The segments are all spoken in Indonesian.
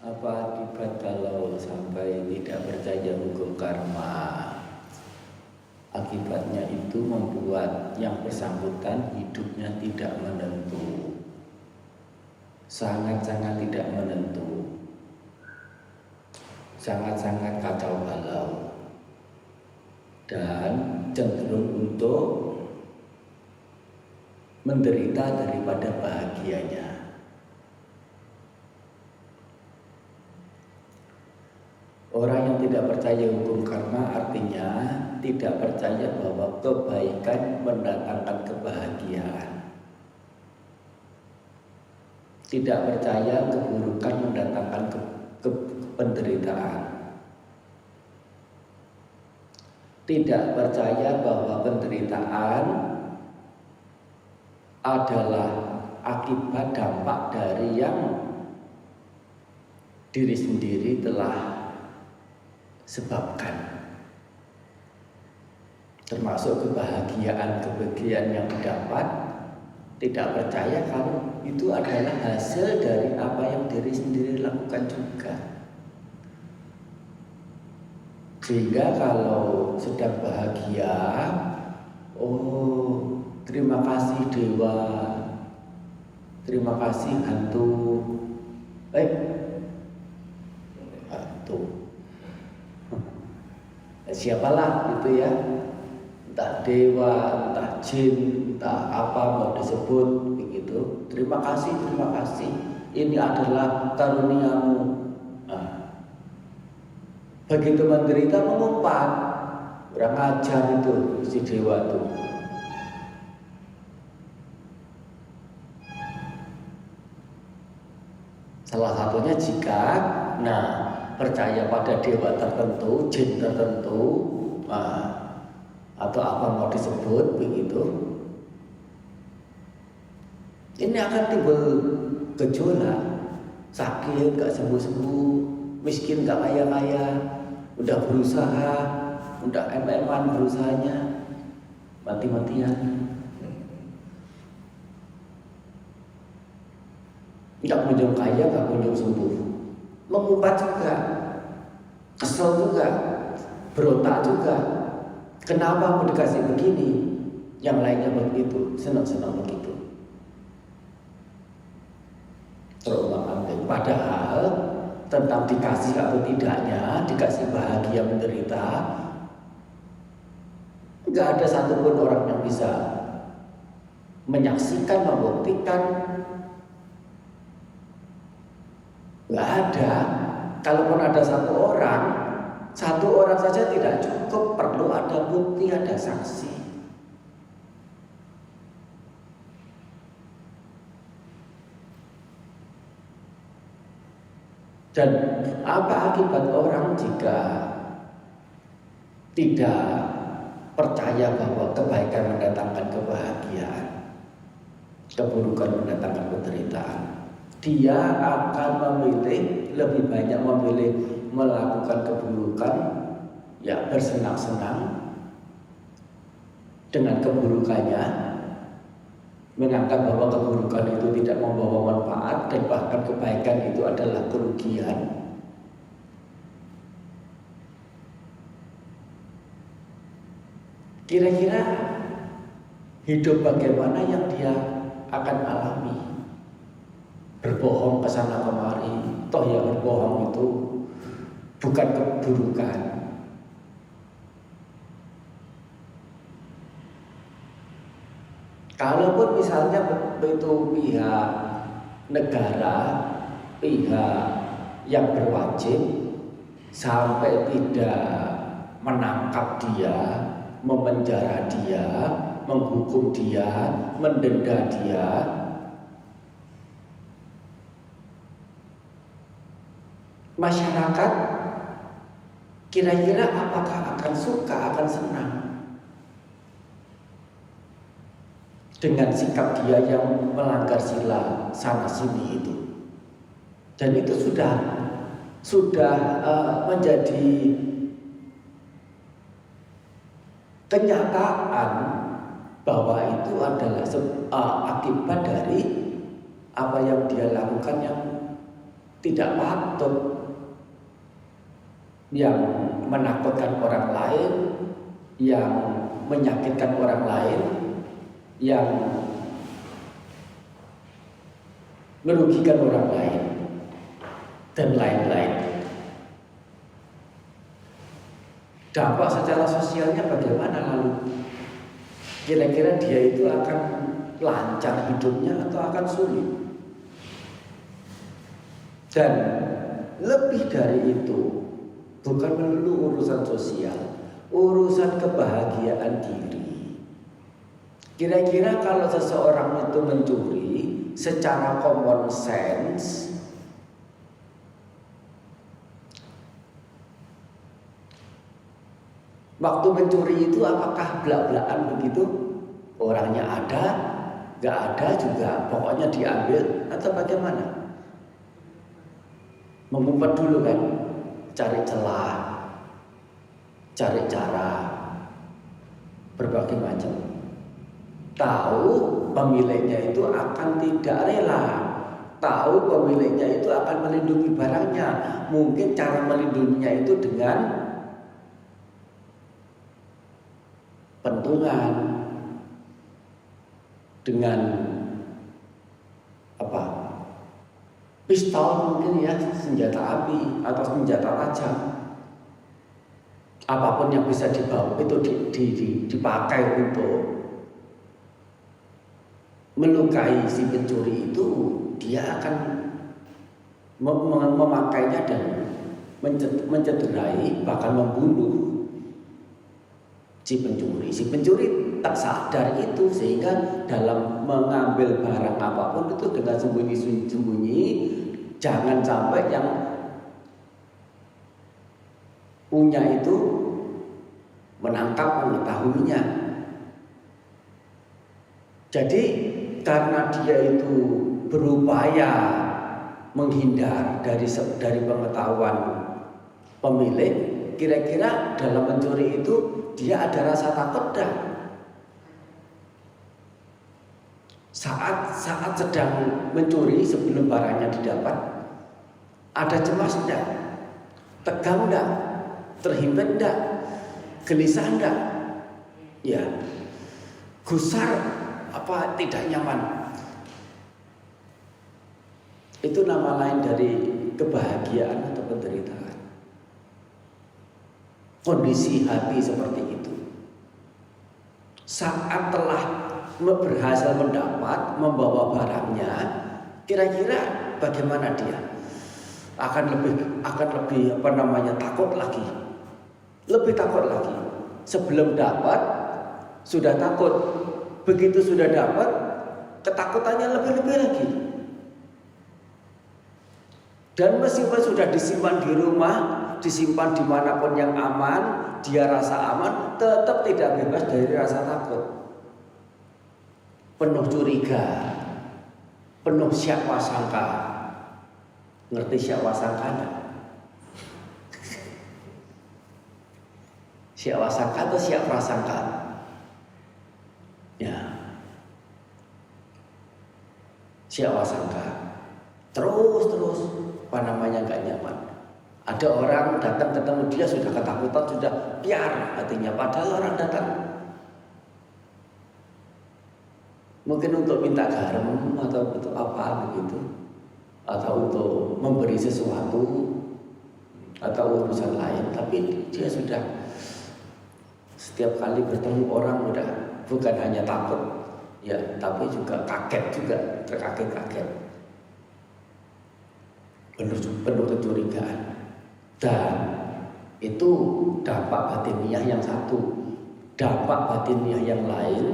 Apa akibat kalau sampai tidak percaya hukum karma? Akibatnya itu membuat yang bersangkutan hidupnya tidak menentu, sangat-sangat tidak menentu, sangat-sangat kacau balau, dan cenderung untuk menderita daripada bahagianya. Orang yang tidak percaya hukum karma artinya tidak percaya bahwa kebaikan mendatangkan kebahagiaan. Tidak percaya keburukan mendatangkan penderitaan. Tidak percaya bahwa penderitaan adalah akibat dampak dari yang diri sendiri telah sebabkan, termasuk kebahagiaan yang didapat. Tidak percaya kalau itu adalah hasil dari apa yang diri sendiri lakukan juga. Sehingga kalau sedang bahagia, oh terima kasih dewa, terima kasih hantu, hantu, siapalah itu ya, entah dewa, entah jin, entah apa mau disebut begitu. Terima kasih, ini adalah karuniamu. Begitu menderita mengumpat, kurang ajar itu si dewa itu. Salah satunya jika percaya pada dewa tertentu, jin tertentu, atau apa mau disebut begitu, ini akan timbul gejolak, sakit gak sembuh-sembuh, miskin gak kaya-kaya, udah berusaha, udah MM-an berusahanya, mati-matian. Gak kunjung kaya, gak kunjung sembuh, mengumpat juga, kesel juga, berontak juga. Kenapa aku dikasih begini? Yang lainnya begitu, senang-senang begitu. Terulang-ulang. Padahal tentang dikasih atau tidaknya, dikasih bahagia menderita, nggak ada satupun orang yang bisa menyaksikan, membuktikan. Nggak ada. Kalaupun ada satu orang saja tidak cukup, perlu ada bukti, ada saksi. Dan apa akibat orang jika tidak percaya bahwa kebaikan mendatangkan kebahagiaan, keburukan mendatangkan penderitaan? Dia akan memilih, lebih banyak memilih melakukan keburukan, ya bersenang-senang dengan keburukannya, menganggap bahwa keburukan itu tidak membawa manfaat dan bahkan kebaikan itu adalah kerugian. Kira-kira hidup bagaimana yang dia akan alami? Berbohong ke sana kemari, toh yang berbohong itu bukan keburukan. Kalaupun misalnya itu pihak negara, pihak yang berwajib sampai tidak menangkap dia, memenjara dia, menghukum dia, mendenda dia, masyarakat kira-kira apakah akan suka, akan senang dengan sikap dia yang melanggar sila sana sini itu? Dan itu sudah menjadi kenyataan bahwa itu adalah akibat dari apa yang dia lakukan yang tidak patut, yang menakutkan orang lain, yang menyakitkan orang lain, yang merugikan orang lain, dan lain-lain. Dampak secara sosialnya bagaimana lalu? Kira-kira dia itu akan lancar hidupnya atau akan sulit? Dan lebih dari itu, bukan melulu urusan sosial, urusan kebahagiaan diri. Kira-kira kalau seseorang itu mencuri secara common sense, waktu mencuri itu apakah belak-belakan begitu? Orangnya ada, gak ada juga, pokoknya diambil, atau bagaimana? Mengumpet dulu kan, cari celah, cari cara, berbagai macam. Tahu pemiliknya itu akan tidak rela, tahu pemiliknya itu akan melindungi barangnya. Mungkin cara melindunginya itu dengan pentungan, dengan apa? Pistol mungkin ya, senjata api atau senjata tajam. Apapun yang bisa dibawa itu dipakai untuk melukai si pencuri itu, dia akan memakainya dan mencederai, bahkan membunuh si pencuri. Si pencuri tak sadar itu, sehingga dalam mengambil barang apapun itu dengan sembunyi-sembunyi, jangan sampai yang punya itu menangkap, mengetahuinya. Jadi karena dia itu berupaya menghindar dari pengetahuan pemilik, kira-kira dalam mencuri itu dia ada rasa takut dah. Saat sedang mencuri sebelum barangnya didapat, ada cemas enggak? Tegang enggak? Terhimpit enggak? Gelisah enggak? Ya. Gusar apa tidak nyaman? Itu nama lain dari kebahagiaan atau penderitaan. Kondisi hati seperti itu. Saat telah berhasil mendapat, membawa barangnya, kira-kira bagaimana dia? Akan lebih takut lagi. Lebih takut lagi. Sebelum dapat sudah takut. Begitu sudah dapat, ketakutannya lebih-lebih lagi. Dan meskipun sudah disimpan di rumah, disimpan dimanapun yang aman, dia rasa aman, tetap tidak bebas dari rasa takut. Penuh curiga, penuh syak wasangka. Ngerti syak wasangka enggak? Syak wasangka atau syak prasangka? Ya. Syak wasangka. Terus enggak nyaman. Ada orang datang ketemu dia sudah ketakutan, sudah piar hatinya, padahal orang datang mungkin untuk minta garam atau untuk apa begitu, atau untuk memberi sesuatu atau urusan lain, tapi dia sudah setiap kali bertemu orang udah bukan hanya takut ya, tapi juga kaget juga, terkaget-kaget, penuh kecurigaan. Dan itu dampak batiniah yang satu. Dampak batiniah yang lain,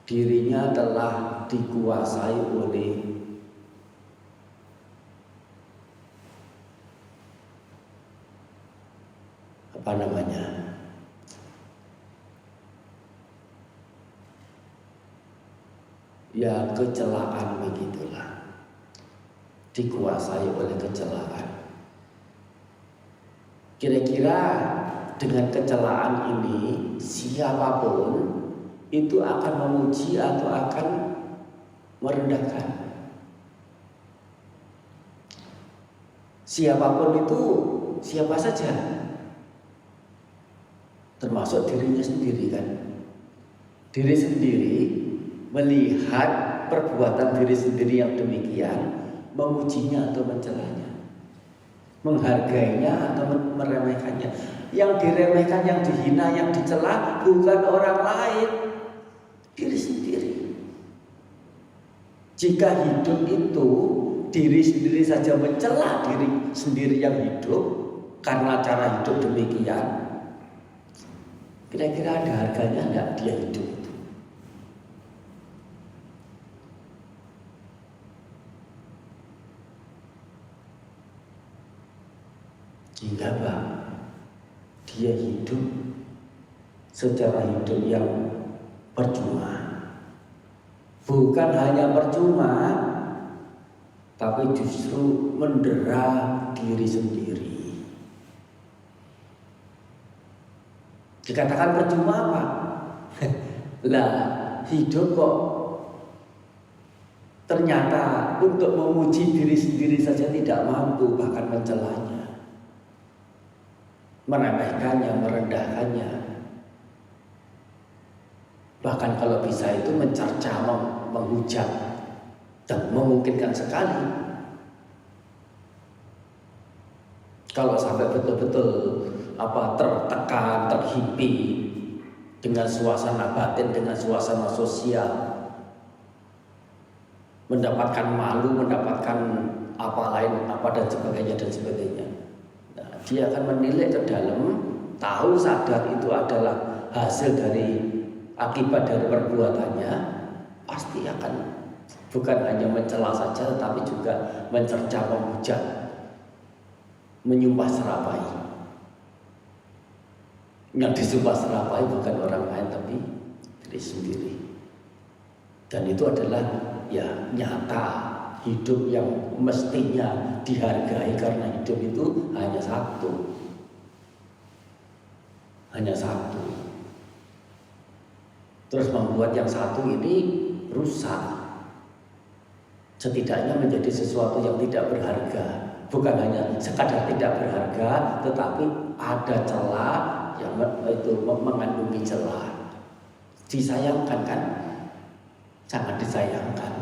dirinya telah dikuasai oleh ya kecelaan begitulah, dikuasai oleh kecelaan. Kira-kira dengan kecelaan ini siapapun itu akan memuji atau akan merendahkan. Siapapun itu siapa saja, termasuk dirinya sendiri kan. Diri sendiri melihat perbuatan diri sendiri yang demikian, memujinya atau mencelanya, menghargainya atau meremehkannya. Yang diremehkan, yang dihina, yang dicela bukan orang lain, diri sendiri. Jika hidup itu diri sendiri saja mencela diri sendiri yang hidup karena cara hidup demikian, kira-kira ada harganya enggak dia hidup itu? Sehingga Pak, dia hidup secara hidup yang percuma. Bukan hanya percuma, tapi justru mendera diri sendiri. Dikatakan percuma apa? Lah, hidup kok ternyata untuk memuji diri sendiri saja tidak mampu, bahkan mencelanya, meremehkannya, merendahkannya. Bahkan kalau bisa itu mencerca, menghujat, dan memungkinkan sekali. Kalau sampai betul-betul tertekan, terhimpit dengan suasana batin, dengan suasana sosial, mendapatkan malu, mendapatkan dan sebagainya. Nah, dia akan menilai ke dalam, tahu sadar itu adalah hasil dari akibat dari perbuatannya, pasti akan bukan hanya mencela saja, tetapi juga mencerca, menghujat, menyumpah serapai. Yang disumpah serapai bukan orang lain tapi diri sendiri. Dan itu adalah ya nyata hidup yang mestinya dihargai, karena hidup itu hanya satu. Hanya satu. Terus membuat yang satu ini rusak, setidaknya menjadi sesuatu yang tidak berharga. Bukan hanya sekadar tidak berharga, tetapi ada celah yang itu mengandungi celah. Disayangkan kan? Sangat disayangkan.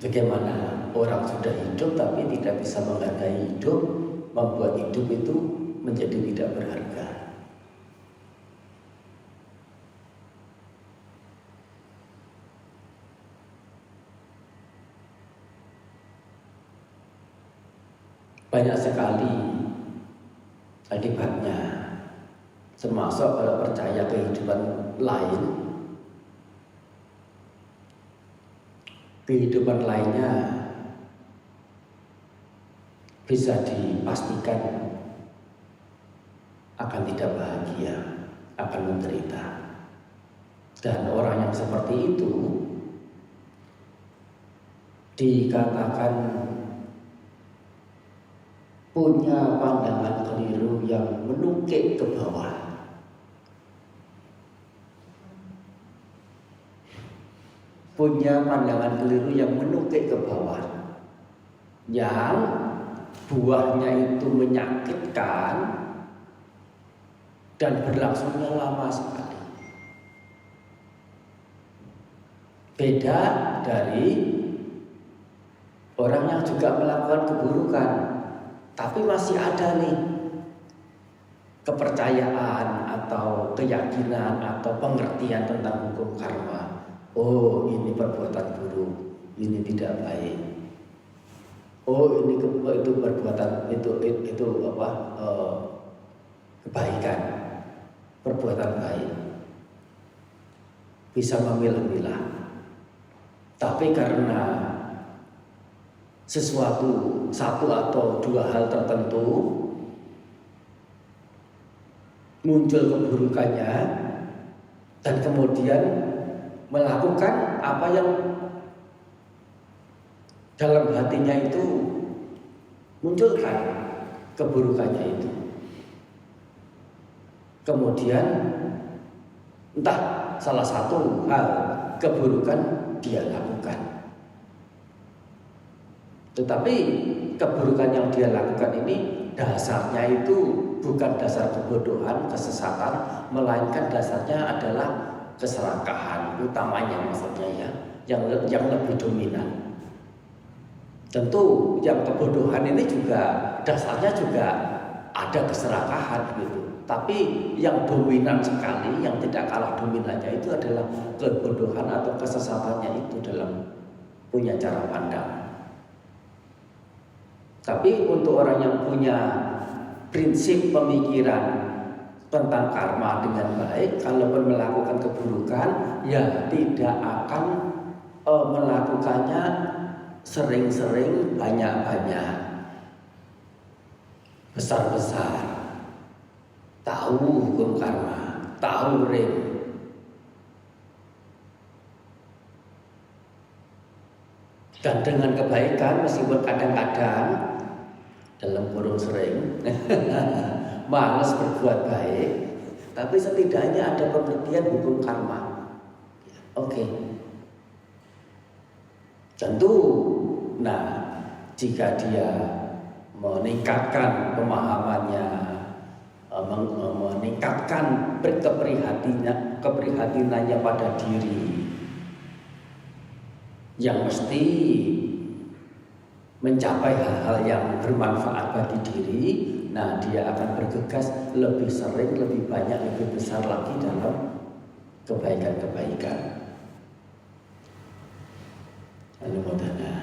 Bagaimana orang sudah hidup tapi tidak bisa menghargai hidup, membuat hidup itu menjadi tidak berharga. Banyak sekali akibatnya, termasuk kalau percaya kehidupan lain. Kehidupan lainnya bisa dipastikan akan tidak bahagia, akan menderita. Dan orang yang seperti itu dikatakan punya pandangan keliru yang menukik ke bawah. Punya pandangan keliru yang menukik ke bawah, yang buahnya itu menyakitkan dan berlangsungnya lama sekali. Beda dari orang yang juga melakukan keburukan, tapi masih ada nih kepercayaan atau keyakinan atau pengertian tentang hukum karma. Oh, ini perbuatan buruk, ini tidak baik. Oh, ini itu perbuatan itu kebaikan, perbuatan baik. Bisa memilah-milah. Tapi karena satu atau dua hal tertentu muncul keburukannya, dan kemudian melakukan apa yang dalam hatinya itu munculkan keburukannya itu. Kemudian entah salah satu hal keburukan dia lakukan. Tetapi keburukan yang dia lakukan ini dasarnya itu bukan dasar kebodohan, kesesatan, melainkan dasarnya adalah keserakahan utamanya, maksudnya ya, yang lebih dominan. Tentu yang kebodohan ini juga dasarnya juga ada keserakahan gitu. Tapi yang dominan sekali, yang tidak kalah dominannya itu adalah kebodohan atau kesesatannya itu dalam punya cara pandang. Tapi untuk orang yang punya prinsip pemikiran tentang karma dengan baik, kalaupun melakukan keburukan, ya tidak akan melakukannya sering-sering, banyak-banyak, besar-besar. Tahu hukum karma, tahu ring. Dan dengan kebaikan, meskipun kadang-kadang dalam kurung sering malas berbuat baik, tapi setidaknya ada pengertian hukum karma. Oke. Tentu, nah, jika dia meningkatkan pemahamannya, meningkatkan keprihatinannya pada diri, yang mesti mencapai hal-hal yang bermanfaat bagi diri, nah dia akan bergegas lebih sering, lebih banyak, lebih besar lagi dalam kebaikan-kebaikan. Alhamdulillah.